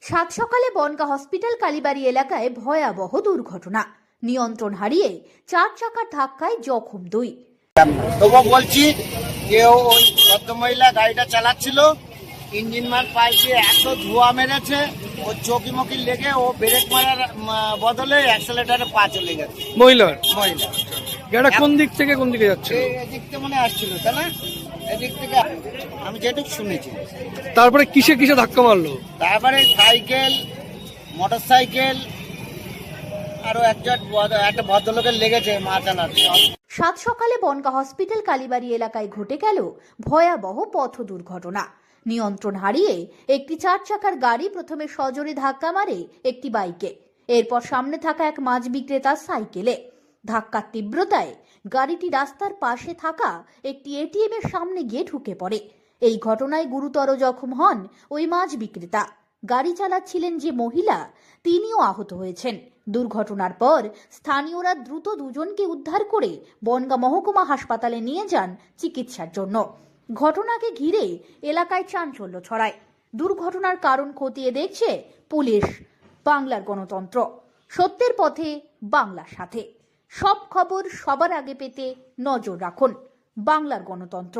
সাত সকালে বনগাঁ হসপিটাল কালীবাড়ি এলাকায় ভয়াবহ দুর্ঘটনা। নিয়ন্ত্রণ হারিয়ে চার চাকার ধাক্কায় জখম দুই। তবু বলছি যে ওই ভদ্রমহিলা গাড়িটা চালাচ্ছিল, ইঞ্জিন মার পাইছে, এত ধোঁয়া মেরেছে, ও চৌকি মকি লেগে ও ব্রেক মারার বদলে অ্যাক্সেলেটারে পা চলে গেছে। মহিলা গাড়িটা কোন দিক থেকে কোন দিকে যাচ্ছে? এদিক থেকে মনে আসছিল, তাই না? এদিক থেকে আমি যেটুকু শুনেছি। তারপরে কিসে কিসে ধাক্কা মারলো? তারপরে সাইকেল, মোটর সাইকেল, আরো একটা ভদ্রলোকের লেগেছে মা চালাতে। সাত সকালে বনগাঁ হসপিটাল কালীবাড়ি এলাকায় ঘটে গেল ভয়াবহ পথ দুর্ঘটনা। নিয়ন্ত্রণ হারিয়ে একটি চার চাকার গাড়ি প্রথমে সজোরে ধাক্কা মারে একটি বাইকে, এরপর সামনে থাকা এক মাছ বিক্রেতার সাইকেলে। ধাক্কার তীব্রতায় গাড়িটি রাস্তার পাশে থাকা একটি এটিএম এর সামনে গিয়ে ঢুকে পড়ে। এই ঘটনায় গুরুতর জখম হন ওই মাছ বিক্রেতা। গাড়ি চালাচ্ছিলেন যে মহিলা, তিনিও আহত হয়েছেন। দুর্ঘটনার পর স্থানীয়রা দ্রুত দুজনকে উদ্ধার করে বনগাঁ মহকুমা হাসপাতালে নিয়ে যান চিকিৎসার জন্য। ঘটনাকে ঘিরে এলাকায় চাঞ্চল্য ছড়ায়। দুর্ঘটনার কারণ খতিয়ে দেখছে পুলিশ। বাংলার গণতন্ত্র, সত্যের পথে, বাংলার সাথে। সব খবর সবার আগে পেতে নজর রাখুন বাংলার গণতন্ত্র।